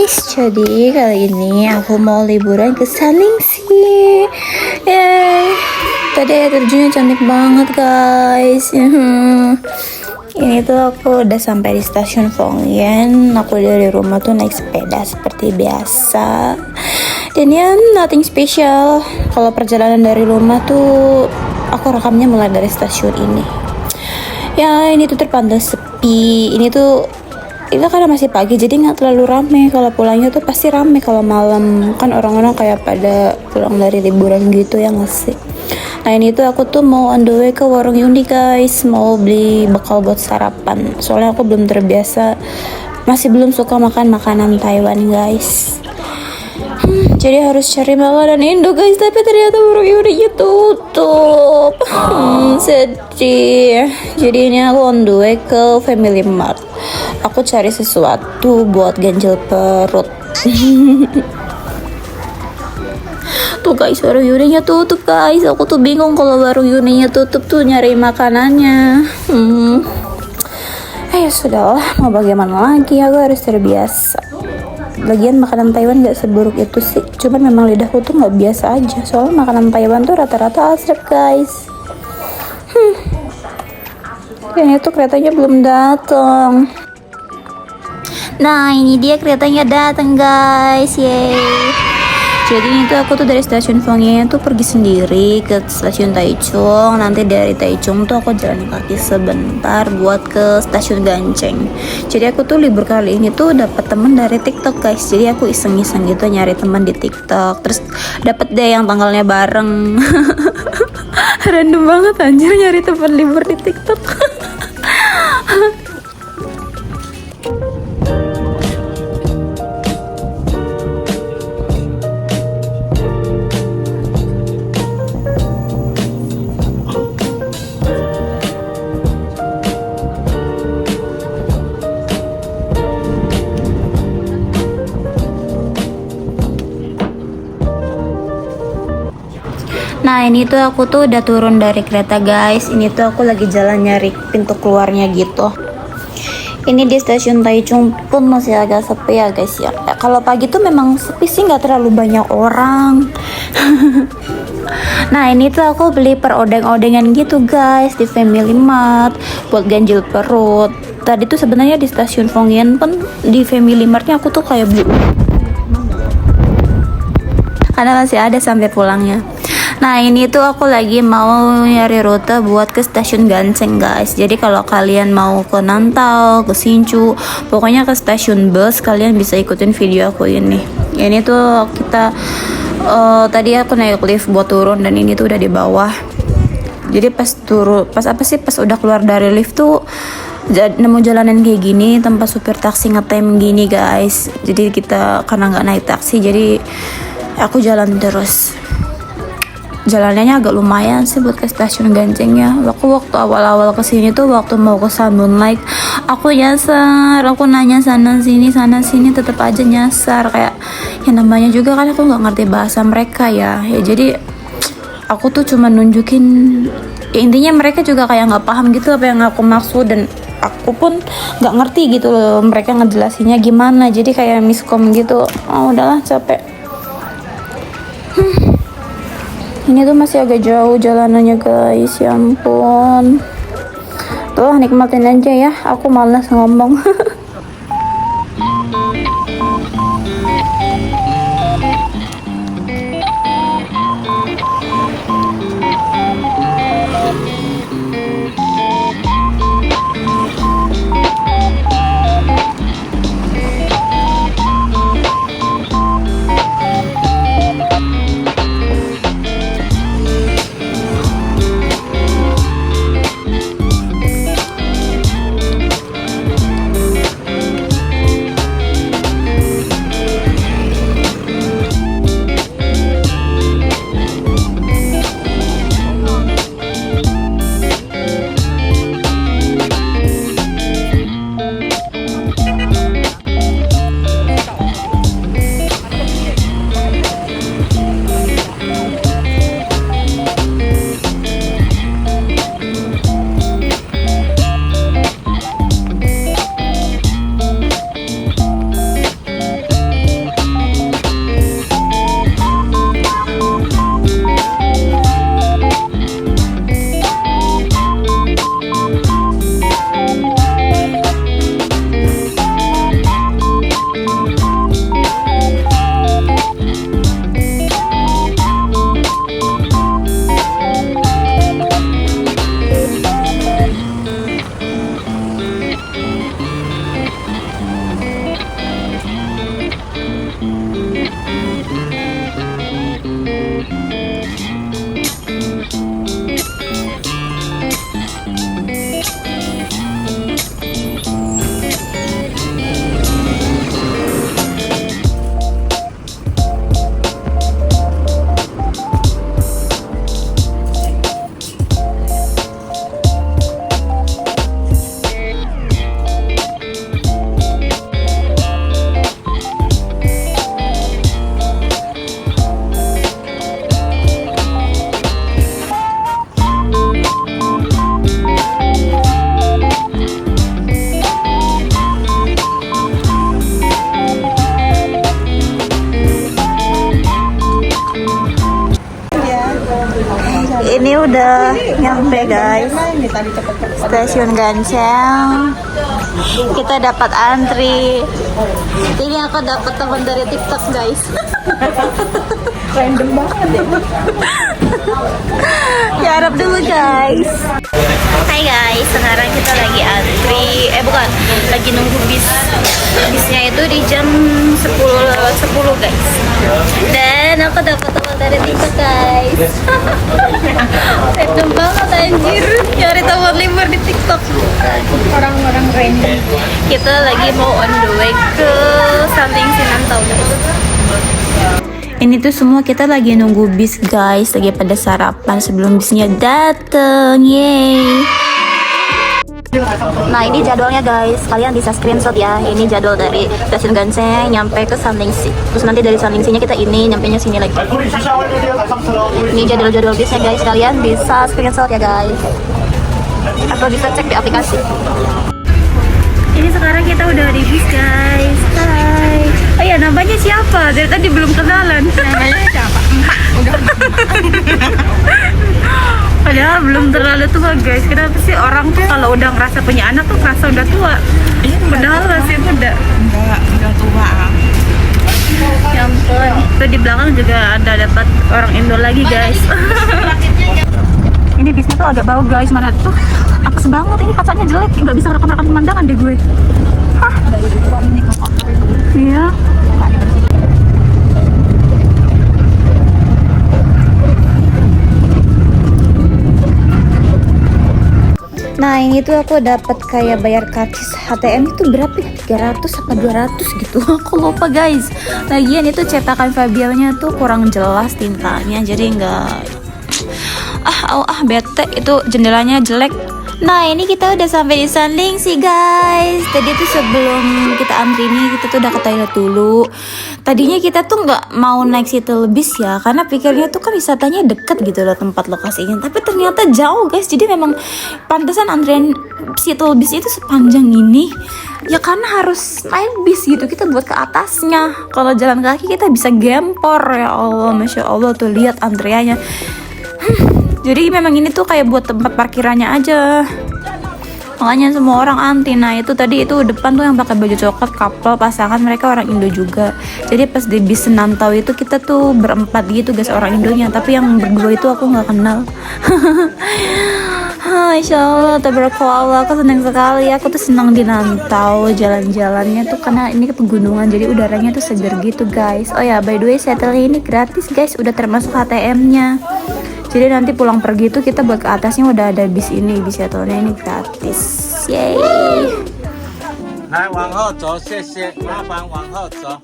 guys, jadi kali ini aku mau liburan ke Saningsi. Yeay, tadi air terjunnya cantik banget guys. Ini tuh aku udah sampai di stasiun Fongyen. Aku dari rumah tuh naik sepeda seperti biasa. Dan ya nothing special. Kalau perjalanan dari rumah tuh aku rekamnya mulai dari stasiun ini. Ya ini tuh terpantau sepi. Ini karena masih pagi jadi nggak terlalu rame. Kalau pulangnya tuh pasti rame kalau malam, kan orang-orang kayak pada pulang dari liburan gitu ya nggak sih. Nah ini tuh aku tuh mau on the way ke warung Yundi guys, mau beli bekal buat sarapan. Soalnya aku belum terbiasa, masih belum suka makan makanan Taiwan guys. Jadi harus cari makanan Indo guys, tapi ternyata warung Yundi tutup. Sedih. Jadi ini aku on the way ke Family Mart. Aku cari sesuatu buat ganjel perut. Tuh guys, warung Yuninya tutup guys. Aku tuh bingung kalau warung Yuninya tutup tuh nyari makanannya. Ya sudahlah, mau bagaimana lagi, aku harus terbiasa. Lagian makanan Taiwan gak seburuk itu sih, cuman memang lidahku tuh gak biasa aja. Soalnya makanan Taiwan tuh rata-rata asrep guys. Kayaknya tuh keretanya belum datang. Nah ini dia keretanya datang guys, yeay. Jadi ini tuh aku tuh dari stasiun Fongyen tuh pergi sendiri ke stasiun Taichung. Nanti dari Taichung tuh aku jalan kaki sebentar buat ke stasiun Gancheng. Jadi aku tuh libur kali ini tuh dapat temen dari TikTok guys. Jadi aku iseng-iseng gitu nyari teman di TikTok. Terus dapet deh yang tanggalnya bareng. Random banget anjir nyari teman libur di TikTok. Nah ini tuh aku tuh udah turun dari kereta guys. Ini tuh aku lagi jalan nyari pintu keluarnya gitu. Ini di stasiun Taichung pun masih agak sepi ya guys ya. Kalau pagi tuh memang sepi sih, nggak terlalu banyak orang. Nah ini tuh aku beli perodeng-odengan gitu guys di Family Mart buat ganjil perut. Tadi tuh sebenarnya di stasiun Fongyen pun di Family Martnya aku tuh kayak beli, karena masih ada sampai pulangnya. Nah ini tuh aku lagi mau nyari rute buat ke stasiun Gancheng guys. Jadi kalau kalian mau ke Nantau, ke Hsinchu, pokoknya ke stasiun bus, kalian bisa ikutin video aku ini. Ini tuh kita tadi aku naik lift buat turun dan ini tuh udah di bawah. Jadi pas udah keluar dari lift tuh nemu jalanan kayak gini, tempat supir taksi ngetem gini guys. Jadi kita karena nggak naik taksi, jadi aku jalan terus. Jalannya agak lumayan sih buat ke stasiun Ganchengnya. Waktu awal-awal kesini tuh waktu mau ke Sun Moonlight, aku nyasar, aku nanya sana sini tetap aja nyasar. Kayak yang namanya juga kan aku nggak ngerti bahasa mereka ya. Jadi aku tuh cuma nunjukin ya, intinya mereka juga kayak nggak paham gitu apa yang aku maksud, dan aku pun nggak ngerti gitu loh mereka ngejelasinnya gimana. Jadi kayak miskom gitu. Udahlah capek. Ini tuh masih agak jauh jalanannya guys, ya ampun. Tuh nikmatin aja ya, aku malas ngomong. udah nyampe guys, stasiun Ganseng. Kita dapat antri. Ini aku dapat teman dari TikTok guys. Random banget ya. Ya harap dulu guys. Hai guys, sekarang kita lagi antri. Bukan, lagi nunggu bis. Bisnya itu di jam 10 guys. Dan aku dapat teman dari TikTok guys. Random banget anjir. Nyari teman libur di TikTok. Orang-orang random. Kita lagi mau on the way ke Samping Sinantau guys. Ini tuh semua kita lagi nunggu bis guys, lagi pada sarapan sebelum bisnya dateng, yeay. Nah ini jadwalnya guys, kalian bisa screenshot ya. Ini jadwal dari stasiun Ganseng nyampe ke Sanlingsi. Terus nanti dari Sanlingsinya kita ini nyampenya sini lagi. Ini jadwal bisnya guys, kalian bisa screenshot ya guys. Atau bisa cek di aplikasi. Ini sekarang kita udah di bis guys. Hai. Oh ya, namanya siapa? Dari tadi belum kenalan. Namanya siapa? Udah. Padahal belum terlalu tua guys. Kenapa sih orang tuh kalau udah ngerasa punya anak tuh ngerasa udah tua? Padahal masih muda. Enggak, udah tua. Ya ampun. Tuh di belakang juga ada dapat orang Indo lagi guys. Ini bisnya tuh agak bau guys, mana tuh apes banget, ini kacanya jelek, nggak bisa rekam-rekam pemandangan deh gue. Hah? Iya. Nah ini tuh aku dapat kayak bayar karcis HTM itu berapa ya? 300 apa 200 gitu. Aku lupa guys. Lagian itu cetakan Fabionya tuh kurang jelas tintanya, jadi nggak bete, itu jendelanya jelek. Nah ini kita udah sampai di Sanlingsi guys. Tadi tuh sebelum kita antri ini kita tuh udah ke toilet dulu. Tadinya kita tuh nggak mau naik shuttle bis ya, karena pikirnya tuh kan wisatanya deket gitu loh tempat lokasinya. Tapi ternyata jauh guys. Jadi memang pantesan antrian shuttle bis itu sepanjang ini. Ya karena harus naik bis gitu, kita buat ke atasnya. Kalau jalan kaki kita bisa gempor. Ya Allah, masya Allah tuh lihat antriannya. Jadi memang ini tuh kayak buat tempat parkirannya aja. Makanya semua orang anti. Nah itu tadi itu depan tuh yang pakai baju coklat couple pasangan, mereka orang Indo juga. Jadi pas di bis Senantau itu kita tuh berempat gitu guys orang Indonya. Tapi yang berdua itu aku nggak kenal. Insya Allah, tabarakallah, aku senang sekali. Aku tuh senang di Nantau, jalan-jalannya tuh karena ini ke pegunungan, jadi udaranya tuh segar gitu guys. Oh ya, by the way, shuttle ini gratis guys, udah termasuk HTM-nya. Jadi nanti pulang pergi tuh kita buat ke atasnya udah ada bis ini, bis shuttle-nya ini gratis. Yeay. 来，往后走，谢谢，麻烦往后走，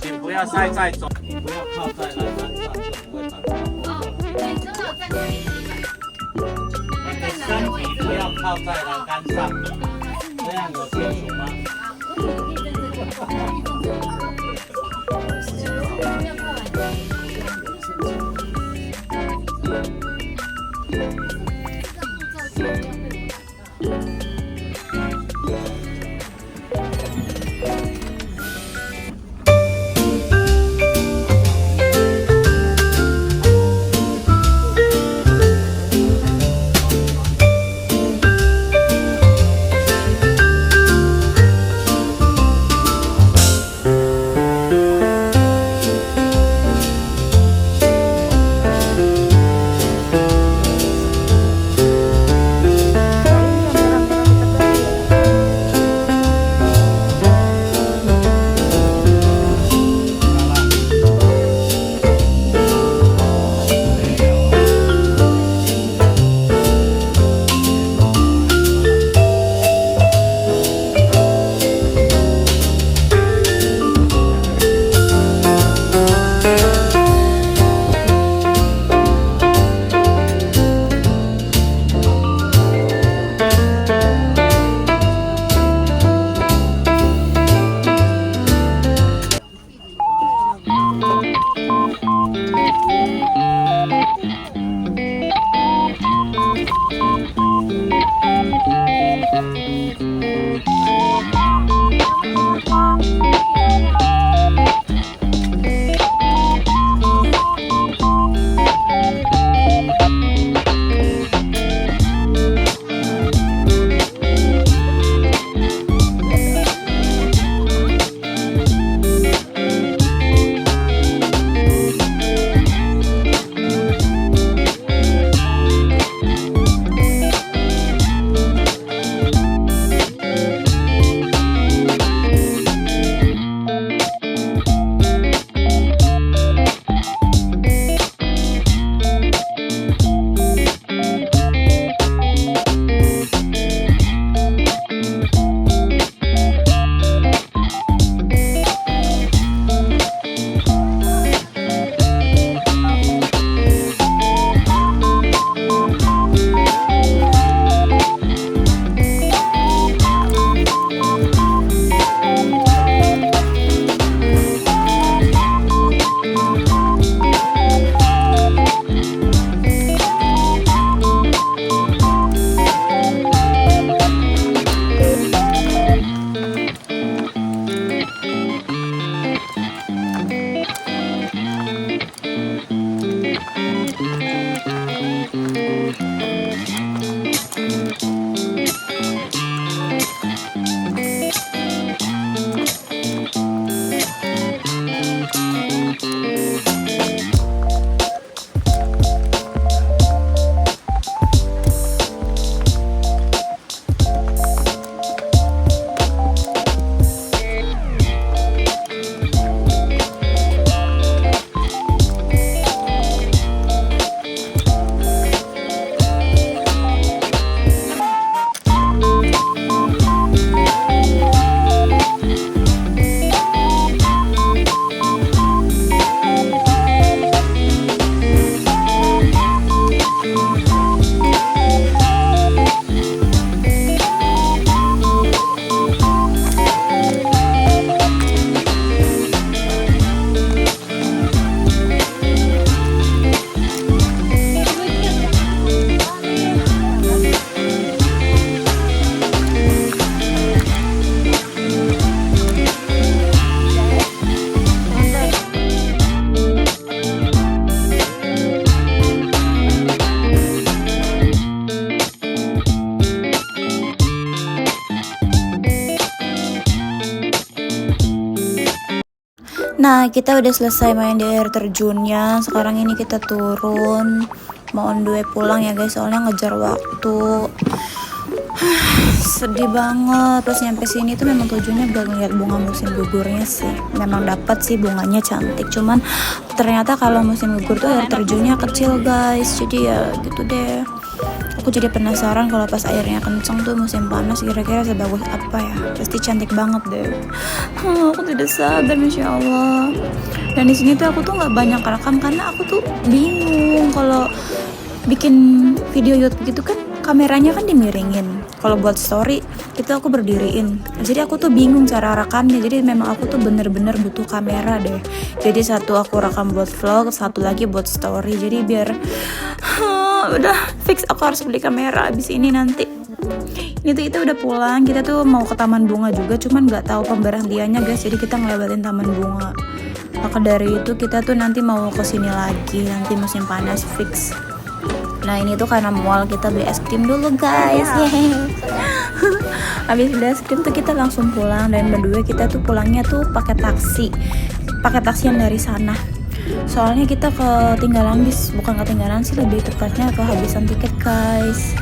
请不要塞在走，不要靠在栏杆上，就不会把它。你的身体不要靠在栏杆上，这样有清楚吗？ Nah, kita udah selesai main di air terjunnya. Sekarang ini kita turun, mau on the way pulang ya guys, soalnya ngejar waktu. Sedih banget. Pas nyampe sini tuh memang tujuannya buat ngeliat bunga musim gugurnya sih. Memang dapat sih, bunganya cantik, cuman ternyata kalau musim gugur tuh air terjunnya kecil guys. Jadi ya gitu deh. Aku jadi penasaran kalau pas airnya kenceng tuh musim panas kira-kira sebagus apa ya. Pasti cantik banget deh. Aku tidak sabar, masya Allah. Dan di sini tuh aku tuh nggak banyak rekam karena aku tuh bingung kalau bikin video YouTube gitu kan, kameranya kan dimiringin. Kalau buat story itu aku berdiriin. Jadi aku tuh bingung cara rekamnya. Jadi memang aku tuh bener-bener butuh kamera deh. Jadi satu aku rekam buat vlog, satu lagi buat story. Jadi biar udah fix aku harus beli kamera abis ini nanti. Ini tuh kita udah pulang. Kita tuh mau ke taman bunga juga, cuman nggak tahu pemberhentiannya guys. Jadi kita ngelewatin taman bunga. Maka dari itu kita tuh nanti mau ke sini lagi. Nanti musim panas fix. Nah ini tuh karena mual, kita beli es krim dulu guys. Habis beli es krim tuh kita langsung pulang. Dan berdua kita tuh pulangnya tuh pakai taksi yang dari sana. Soalnya kita ketinggalan bis, bukan ketinggalan sih, lebih tepatnya kehabisan tiket guys.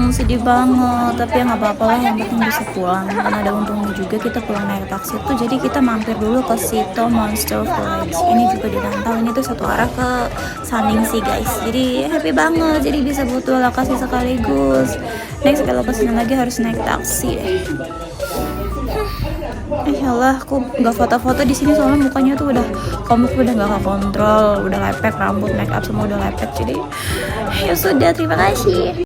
Sedih banget, tapi ya nggak apa-apa lah, yang penting bisa pulang. Karena ada untungnya juga kita pulang naik taksi tuh. Jadi kita mampir dulu ke Sito Monster Village. Ini juga dirantau, ini tuh satu arah ke Saningsi guys. Jadi happy banget, jadi bisa butuh lokasi sekaligus. Next kalau kesini lagi harus naik taksi deh. Insyaallah aku nggak foto-foto di sini soalnya mukanya tuh udah komuk, udah nggak kekontrol, udah lepek, rambut, make up semua udah lepek. Jadi ya sudah, terima kasih.